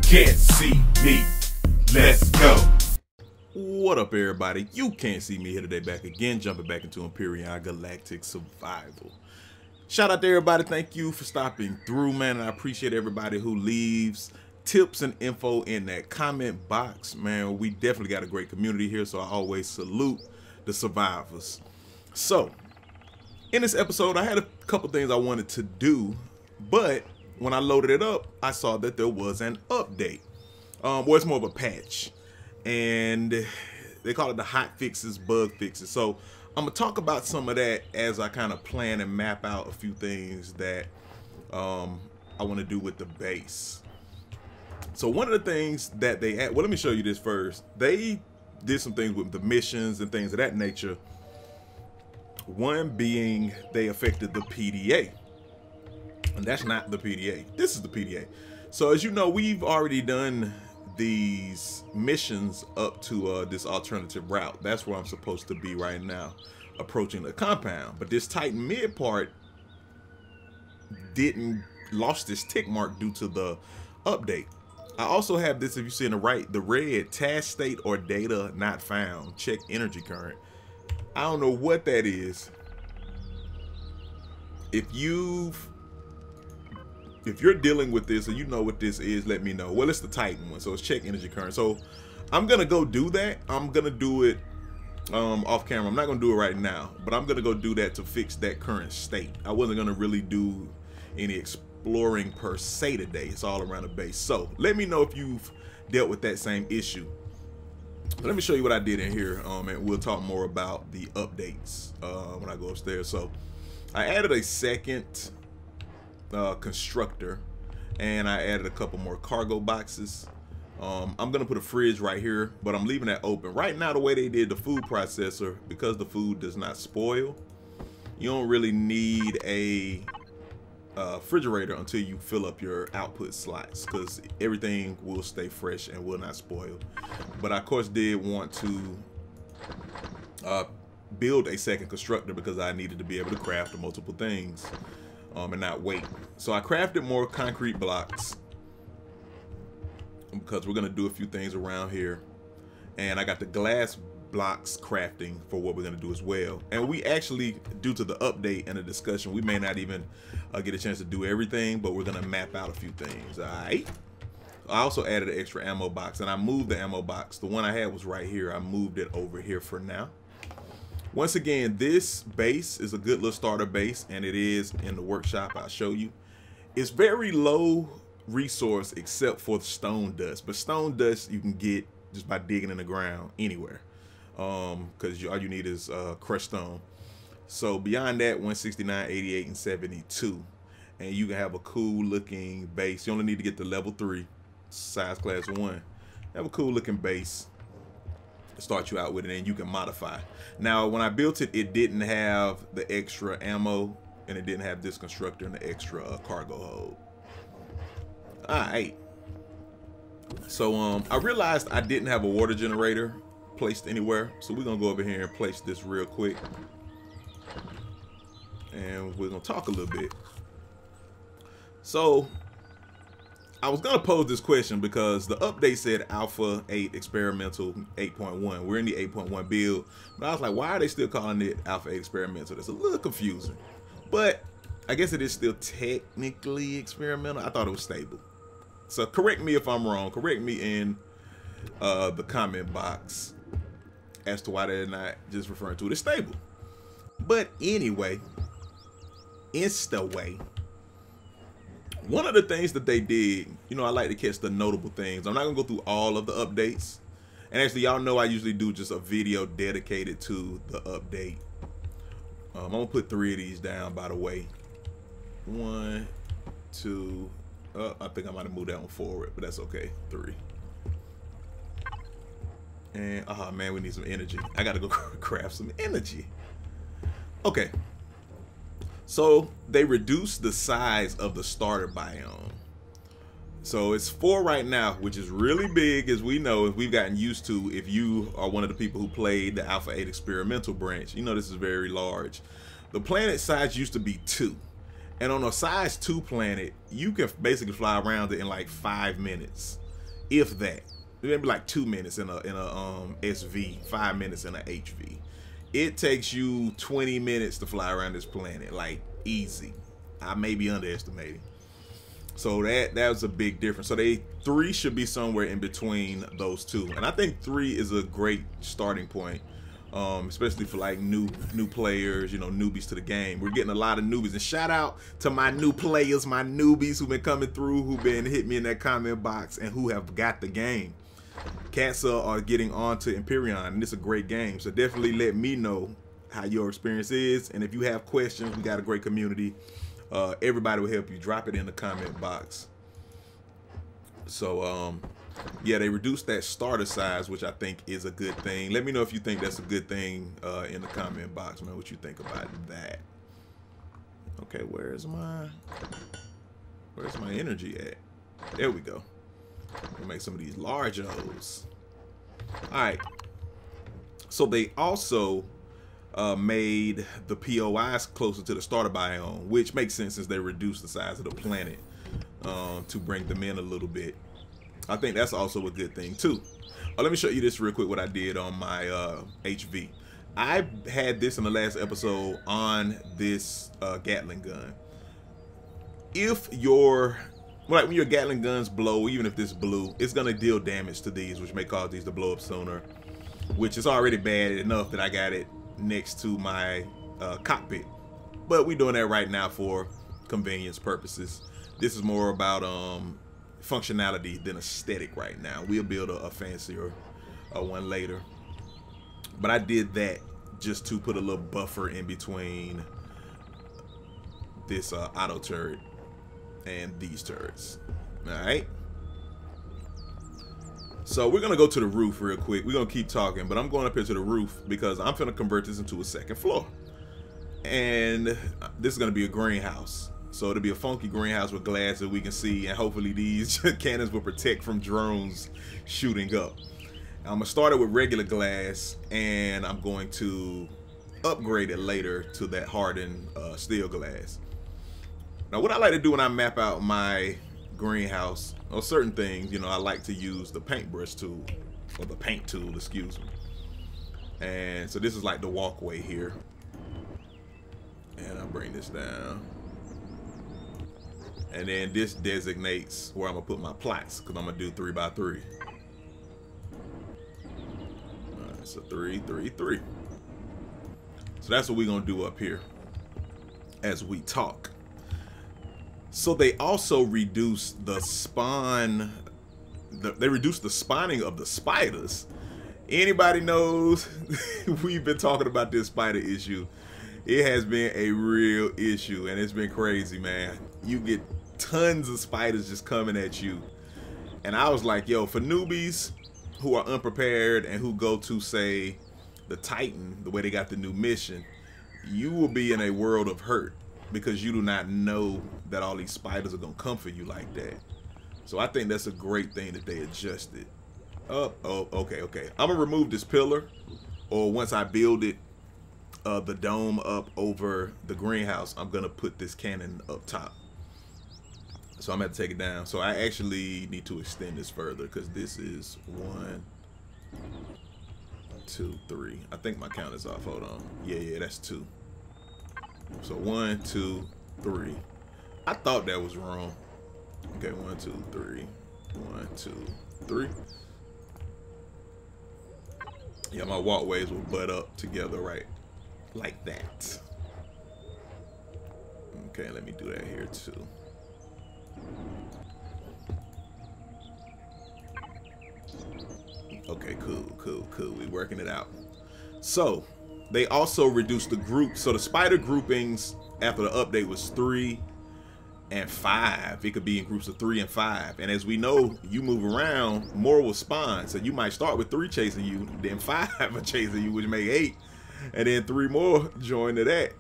can't see me. Let's go. What up, everybody? You can't see me here today, back again, jumping back into Empyrion Galactic Survival. Shout out to everybody. Thank you for stopping through, man. And I appreciate everybody who leaves tips and info in that comment box, man. We definitely got a great community here, so I always salute the survivors. So, in this episode, I had a couple things I wanted to do, but when I loaded it up, I saw that there was an update. Well, it's more of a patch, and they call it the hot fixes, bug fixes. So I'm gonna talk about some of that as I kind of plan and map out a few things that I want to do with the base. So one of the things that they well, let me show you this first. They did some things with the missions and things of that nature. One being they affected the PDA. And that's not the PDA. This is the PDA. So as you know, we've already done these missions up to this alternative route. That's where I'm supposed to be right now, approaching the compound. But this Titan mid part lost this tick mark due to the update. I also have this, if you see in the right, the red task state or data not found. Check energy current. I don't know what that is. If you're dealing with this or you know what this is, let me know. Well, it's the Titan one, so it's check energy current. So I'm gonna go do that. I'm gonna do it off camera. I'm not gonna do it right now, but I'm gonna go do that to fix that current state. I wasn't gonna really do any exploring per se today. It's all around the base. So let me know if you've dealt with that same issue. Let me show you what I did in here, and we'll talk more about the updates when I go upstairs. So I added a second constructor, and I added a couple more cargo boxes. I'm gonna put a fridge right here, but I'm leaving that open. Right now, the way they did the food processor, because the food does not spoil, you don't really need a refrigerator until you fill up your output slots, because everything will stay fresh and will not spoil. But I of course did want to build a second constructor because I needed to be able to craft multiple things and not wait. So I crafted more concrete blocks because we're gonna do a few things around here, and I got the glass blocks crafting for what we're gonna do as well. And we actually, due to the update and the discussion, we may not even get a chance to do everything, but we're gonna map out a few things. All right. I also added an extra ammo box, and I moved the ammo box. The one I had was right here. I moved it over here for now. Once again, this base is a good little starter base, and it is in the workshop. I'll show you. It's very low resource except for the stone dust, but stone dust you can get just by digging in the ground anywhere, because all you need is crushed stone. So beyond that, 169, 88, and 72, and you can have a cool looking base. You only need to get to level 3, size class 1. Have a cool looking base to start you out with, and then you can modify. Now, when I built it, it didn't have the extra ammo, and it didn't have this constructor and the extra cargo hold. All right. So I realized I didn't have a water generator placed anywhere, so we're gonna go over here and place this real quick, and we're gonna talk a little bit. So I was gonna pose this question because the update said ALHA 8 experimental 8.1. We're in the 8.1 build, but I was like, why are they still calling it ALHA 8 experimental? That's a little confusing, but I guess it is still technically experimental. I thought it was stable. So correct me if I'm wrong. Correct me in the comment box as to why they're not just referring to it as stable. But anyway, one of the things that they did, you know, I like to catch the notable things. I'm not gonna go through all of the updates. And actually, y'all know I usually do just a video dedicated to the update. I'm gonna put 3 of these down, by the way. 1, 2, I think I might have moved that one forward, but that's okay. 3. And, oh man, we need some energy. I gotta go craft some energy. Okay. So they reduced the size of the starter biome. So it's 4 right now, which is really big, as we know, as we've gotten used to. If you are one of the people who played the ALHA 8 experimental branch, you know this is very large. The planet size used to be 2. And on a size 2 planet, you can basically fly around it in like 5 minutes. if that. Maybe like 2 minutes in a SV, 5 minutes in a HV. It takes you 20 minutes to fly around this planet, like easy. I may be underestimating. So that was a big difference. So 3 should be somewhere in between those two, and I think 3 is a great starting point, especially for like new players, you know, newbies to the game. We're getting a lot of newbies, and shout out to my new players, my newbies who've been coming through, who've been hitting me in that comment box, and who have got the game. Cats are getting on to Empyrion, and it's a great game. So definitely let me know how your experience is, and if you have questions, we got a great community. Everybody will help you. Drop it in the comment box. So yeah, they reduced that starter size, which I think is a good thing. Let me know if you think that's a good thing in the comment box, man. What you think about that? Okay, where's my energy at? There we go. We'll make some of these large O's. Alright. So they also made the POIs closer to the starter biome, which makes sense since they reduced the size of the planet to bring them in a little bit. I think that's also a good thing too. Let me show you this real quick, what I did on my HV. I had this in the last episode on this Gatling gun. If your when your Gatling guns blow, even if this blew, it's gonna deal damage to these, which may cause these to blow up sooner, which is already bad enough that I got it next to my cockpit. But we're doing that right now for convenience purposes. This is more about functionality than aesthetic right now. We'll build a fancier one later. But I did that just to put a little buffer in between this auto turret and these turrets. Alright. So we're gonna go to the roof real quick. We're gonna keep talking, but I'm going up here to the roof because I'm gonna convert this into a second floor. And this is gonna be a greenhouse. So it'll be a funky greenhouse with glass that we can see, and hopefully these cannons will protect from drones shooting up. I'm gonna start it with regular glass, and I'm going to upgrade it later to that hardened steel glass. Now, what I like to do when I map out my greenhouse or certain things, you know, I like to use the paintbrush tool, or the paint tool, excuse me. And so this is like the walkway here, and I'll bring this down, and then this designates where I'm gonna put my plots, because I'm gonna do 3 by 3. All right, so 3, 3, 3. So that's what we're gonna do up here as we talk. So they also reduced the spawn. They reduced the spawning of the spiders. Anybody knows, we've been talking about this spider issue. It has been a real issue, and it's been crazy, man. You get tons of spiders just coming at you. And I was like, yo, for newbies who are unprepared and who go to, say, the Titan, the way they got the new mission, you will be in a world of hurt, because you do not know that all these spiders are gonna come for you like that. So I think that's a great thing that they adjusted. Oh, okay. I'm gonna remove this pillar, or once I build it, the dome up over the greenhouse, I'm gonna put this cannon up top. So I'm gonna have to take it down. So I actually need to extend this further, because this is 1, 2, 3. I think my count is off. Hold on. Yeah, that's 2. So 1, 2, 3. I thought that was wrong. Okay, 1, 2, 3. 1, 2, 3. Yeah, my walkways will butt up together right like that. Okay, let me do that here too. Okay, cool. We working it out. So they also reduced the group. So the spider groupings after the update was 3 and 5. It could be in groups of 3 and 5. And as we know, you move around, more will spawn. So you might start with 3 chasing you, then 5 are chasing you, which make 8. And then 3 more join to that.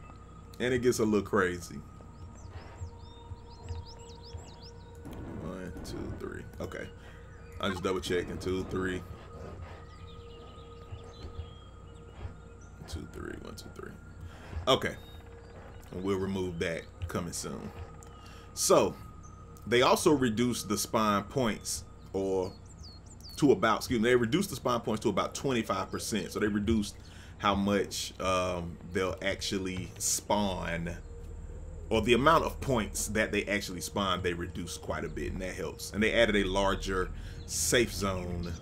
And it gets a little crazy. 1, 2, 3. Okay. I'm just double checking. 2, 3. 2, 3. 1, 2, 3. Okay. And we'll remove that coming soon. So they also reduced the spawn points, or to about, excuse me, they reduced the spawn points to about 25%. So they reduced how much they'll actually spawn, or the amount of points that they actually spawn, they reduced quite a bit, and that helps. And they added a larger safe zone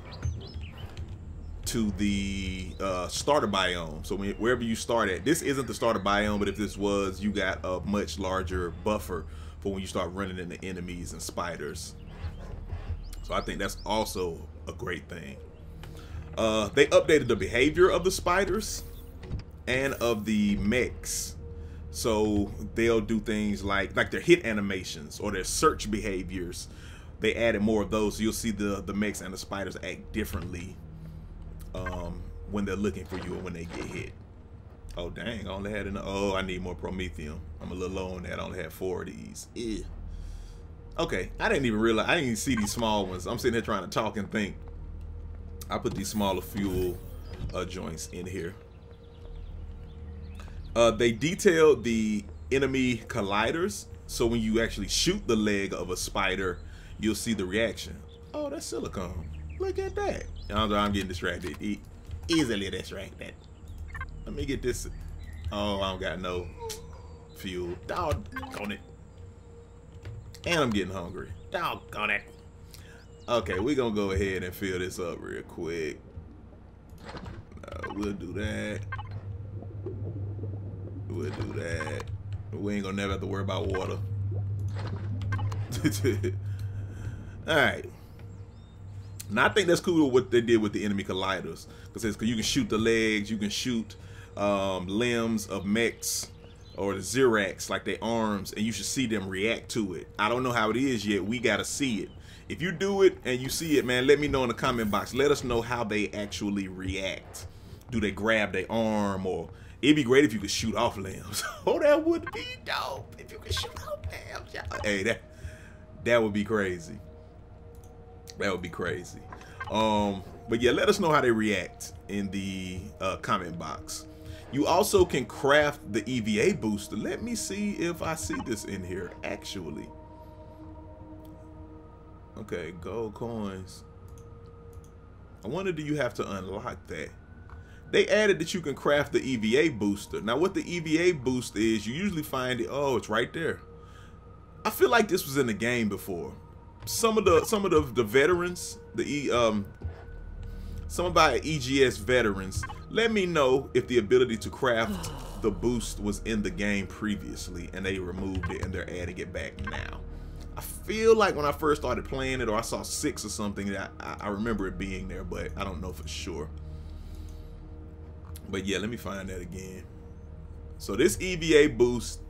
to the starter biome. So wherever you start at, this isn't the starter biome, but if this was, you got a much larger buffer for when you start running into enemies and spiders. So I think that's also a great thing. They updated the behavior of the spiders and of the mechs. So they'll do things like their hit animations or their search behaviors. They added more of those. So you'll see the mechs and the spiders act differently when they're looking for you or when they get hit. Oh dang, I only had I need more promethium. I'm a little low on that. I only had 4 of these. Ew. Okay, I didn't even realize, I didn't even see these small ones. I'm sitting here trying to talk and think. I put these smaller fuel joints in here. They detailed the enemy colliders, so when you actually shoot the leg of a spider, you'll see the reaction. Oh, that's silicone. Look at that. I'm getting distracted. Easily distracted. Let me get this. Oh, I don't got no fuel. Doggone it. And I'm getting hungry. Doggone it. Okay, we're gonna go ahead and fill this up real quick. We'll do that. We'll do that. We ain't gonna never have to worry about water. Alright. Now I think that's cool what they did with the enemy colliders. Because you can shoot the legs, you can shoot limbs of mechs or the Zirax, like their arms, and you should see them react to it. I don't know how it is yet. We gotta see it. If you do it and you see it, man, let me know in the comment box. Let us know how they actually react. Do they grab their arm, or it'd be great if you could shoot off limbs. Oh, that would be dope if you could shoot off limbs. Hey, that would be crazy. That would be crazy. But yeah, let us know how they react in the comment box. You also can craft the EVA booster. Let me see if I see this in here, actually. Okay, gold coins. I wonder, do you have to unlock that? They added that you can craft the EVA booster. Now, what the EVA boost is, you usually find it. Oh, it's right there. I feel like this was in the game before. Some of the veterans, some of our EGS veterans, let me know if the ability to craft the boost was in the game previously and they removed it and they're adding it back now. I feel like when I first started playing it, or I saw 6 or something, that I remember it being there, but I don't know for sure. But yeah, let me find that again. So this EVA boost,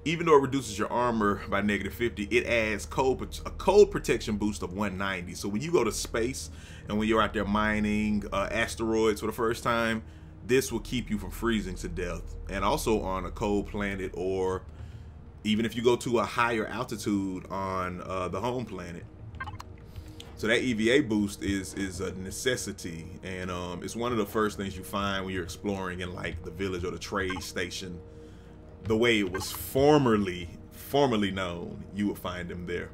even though it reduces your armor by -50, it adds a cold protection boost of 190. So when you go to space and when you're out there mining asteroids for the first time, this will keep you from freezing to death. And also on a cold planet, or even if you go to a higher altitude on the home planet. So that EVA boost is a necessity, and it's one of the first things you find when you're exploring in like the village or the trade station. The way it was formerly known, you would find them there.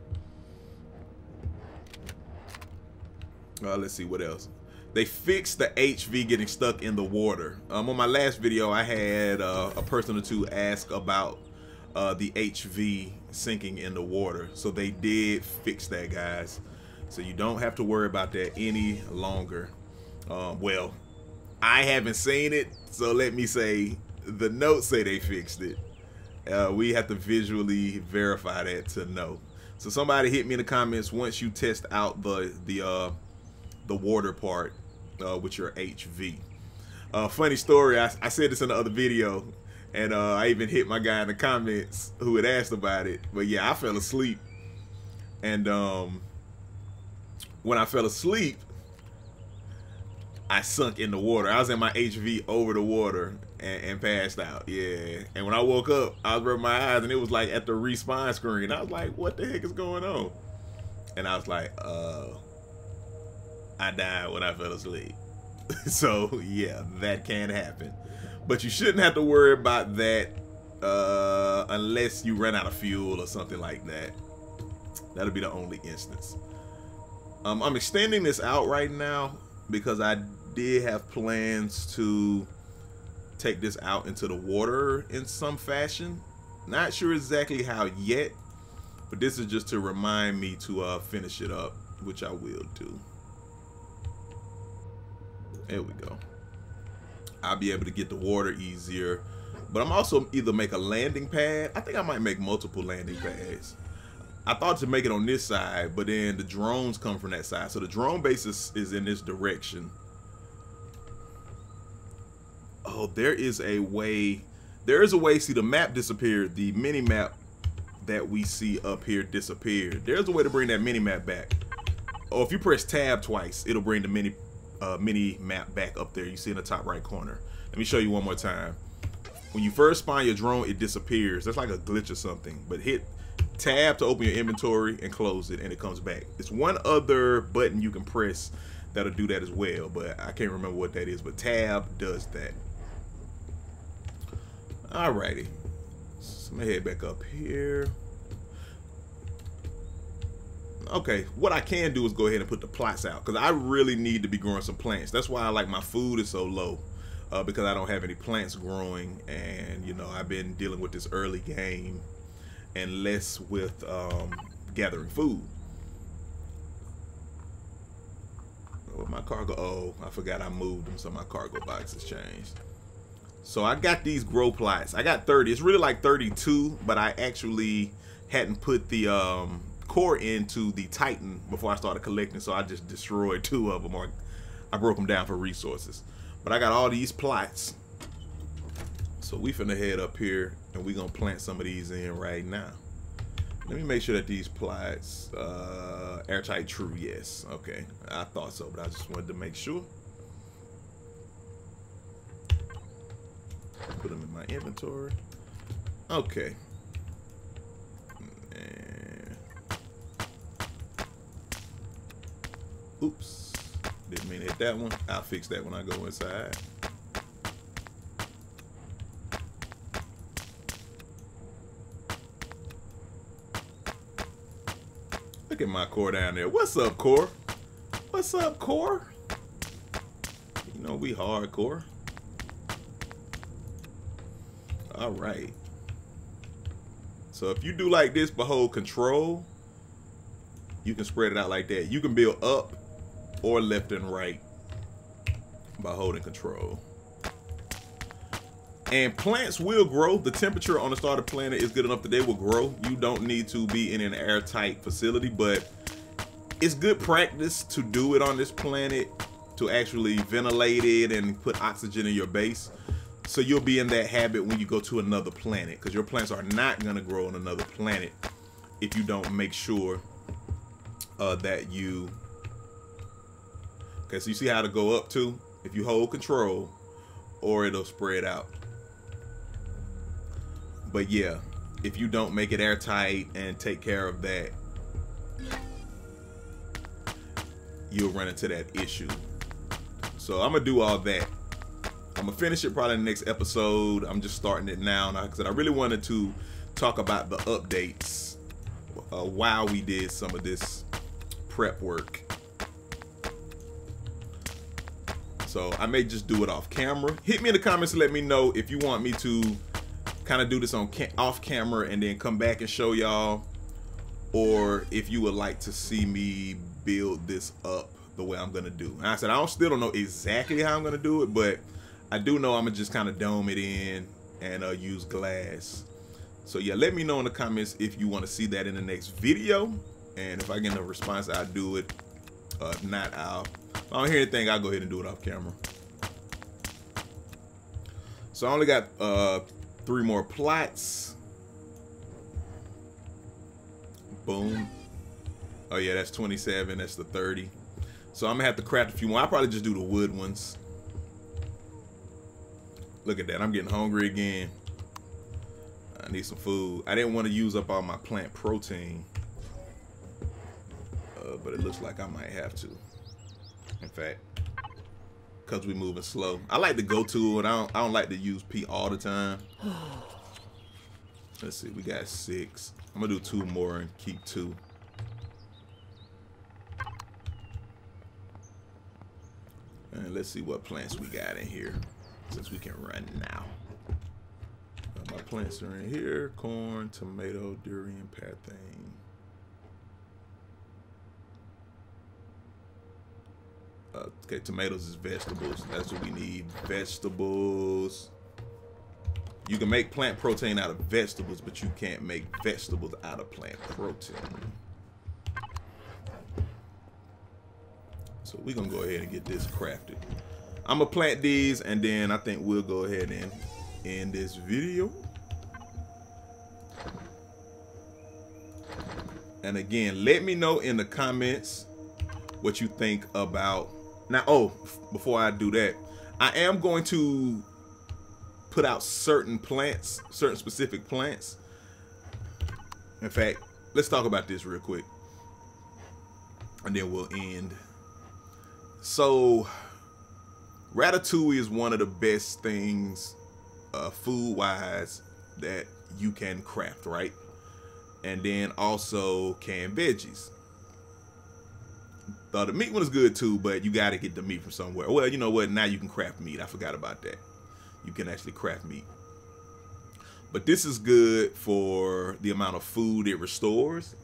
Let's see what else. They fixed the HV getting stuck in the water. On my last video, I had a person or two ask about the HV sinking in the water. So they did fix that, guys. So you don't have to worry about that any longer. Well, I haven't seen it, so let me say the notes say they fixed it. We have to visually verify that to know. So somebody hit me in the comments once you test out the water part with your HV. Funny story, I said this in the other video, and I even hit my guy in the comments who had asked about it. But yeah, I fell asleep, and when I fell asleep, I sunk in the water. I was in my HV over the water and passed out. Yeah. And when I woke up, I was rubbing my eyes and it was like at the respawn screen. I was like, what the heck is going on? And I was like, I died when I fell asleep. So yeah, that can happen. But you shouldn't have to worry about that unless you run out of fuel or something like that. That'll be the only instance. I'm extending this out right now because I did have plans to take this out into the water in some fashion. Not sure exactly how yet, but this is just to remind me to finish it up, which I will do. There we go. I'll be able to get the water easier, but I'm also either make a landing pad. I think I might make multiple landing pads. I thought to make it on this side, but then the drones come from that side. So the drone base is in this direction. Oh, there is a way. There is a way. See, the map disappeared. The mini map that we see up here disappeared. There's a way to bring that mini map back. Oh, if you press tab twice, it'll bring the mini map back up there. You see in the top right corner. Let me show you one more time. When you first spawn your drone, it disappears. That's like a glitch or something. But hit tab to open your inventory and close it, and it comes back. It's one other button you can press that'll do that as well, but I can't remember what that is. But tab does that. Alrighty, so let me head back up here. Okay, what I can do is go ahead and put the plots out because I really need to be growing some plants. That's why I like my food is so low, because I don't have any plants growing, and you know I've been dealing with this early game and less with gathering food. Where my cargo? Oh, I forgot I moved them, so my cargo box has changed. So I got these grow plots. I got 30. It's really like 32, but I actually hadn't put the core into the Titan before I started collecting, so I just destroyed 2 of them, or I broke them down for resources. But I got all these plots. So we finna head up here and we gonna plant some of these in right now. Let me make sure that these plots airtight, true, yes. Okay, I thought so, but I just wanted to make sure. Put them in my inventory. Okay. And oops, didn't mean to hit that one. I'll fix that when I go inside. Look at my core down there. What's up, core? What's up, core? You know we hardcore. All right. So if you do like this, but hold control, you can spread it out like that. You can build up or left and right by holding control. And plants will grow. The temperature on the starter planet is good enough that they will grow. You don't need to be in an airtight facility, but it's good practice to do it on this planet, to actually ventilate it and put oxygen in your base. So you'll be in that habit when you go to another planet, because your plants are not going to grow on another planet if you don't make sure that you... Okay, so you see how to go up to? If you hold control, or it'll spread out. But yeah, if you don't make it airtight and take care of that, you'll run into that issue. So I'm going to do all that. I'm gonna finish it probably in the next episode. I'm just starting it now because I really wanted to talk about the updates while we did some of this prep work. So I may just do it off camera. Hit me in the comments and let me know if you want me to kind of do this on off camera and then come back and show y'all, or if you would like to see me build this up the way I'm gonna do. And I said I still don't know exactly how I'm gonna do it, but I do know I'm gonna just kind of dome it in and use glass. So yeah, let me know in the comments if you want to see that in the next video, and if I get a response, I'll do it. Not, if I don't hear anything, I'll go ahead and do it off camera. So I only got 3 more plots. Boom. Oh yeah, that's 27. That's the 30. So I'm gonna have to craft a few more. I'll probably just do the wood ones. Look at that, I'm getting hungry again. I need some food. I didn't want to use up all my plant protein, but it looks like I might have to. In fact, because we're moving slow. I like to go to it. I don't like to use P all the time. Let's see, we got 6. I'm gonna do 2 more and keep 2. And let's see what plants we got in here, since we can run now. My plants are in here: corn, tomato, durian, pathane. Okay, tomatoes is vegetables. That's what we need. Vegetables. You can make plant protein out of vegetables, but you can't make vegetables out of plant protein. So we're gonna go ahead and get this crafted. I'm gonna plant these, and then I think we'll go ahead and end this video. And again, let me know in the comments what you think about. Now, oh, before I do that, I am going to put out certain plants, certain specific plants. In fact, let's talk about this real quick, and then we'll end. So, ratatouille is one of the best things, food-wise, that you can craft, right? And then also canned veggies. The meat one is good too, but you gotta get the meat from somewhere. Well, you know what? Now you can craft meat. I forgot about that. You can actually craft meat. But this is good for the amount of food it restores.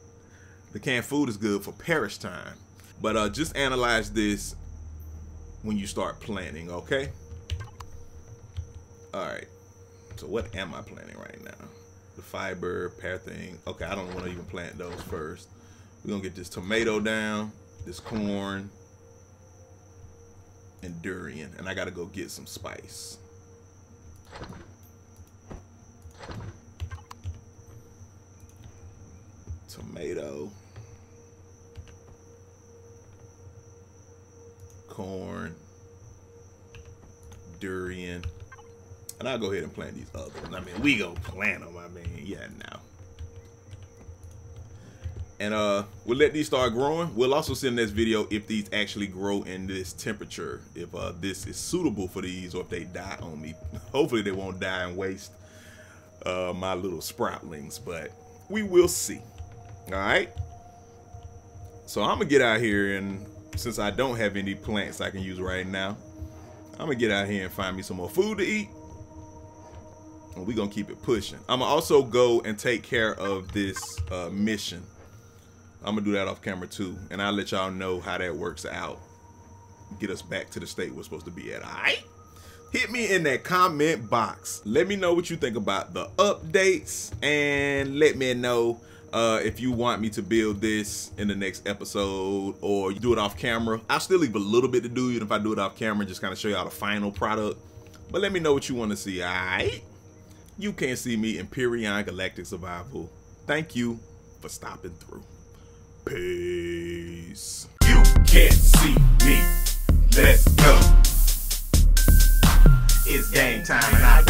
The canned food is good for perish time. But just analyze this when you start planting, okay? All right. So what am I planting right now? The fiber, pear thing. Okay, I don't want to even plant those first. We're gonna get this tomato down, this corn, and durian. And I gotta go get some spice. Tomato, corn, durian, and I'll go ahead and plant these others. I mean, we go plant them. I mean, yeah, now. And we'll let these start growing. We'll also send this video if these actually grow in this temperature, if this is suitable for these, or if they die on me. Hopefully they won't die and waste my little sproutlings, but we will see. All right. So I'm gonna get out here, and since I don't have any plants I can use right now, I'm gonna get out here and find me some more food to eat. And we're gonna keep it pushing. I'm gonna also go and take care of this mission. I'm gonna do that off camera too, and I'll let y'all know how that works out. Get us back to the state we're supposed to be at. All right? Hit me in that comment box. Let me know what you think about the updates, and let me know if you want me to build this in the next episode, or you do it off camera. I'll still leave a little bit to do, even if I do it off camera, just kind of show y'all the final product. But let me know what you want to see. All right? You can't see me, Empyrion Galactic Survival. Thank you for stopping through. Peace. You can't see me. Let's go. It's game time and I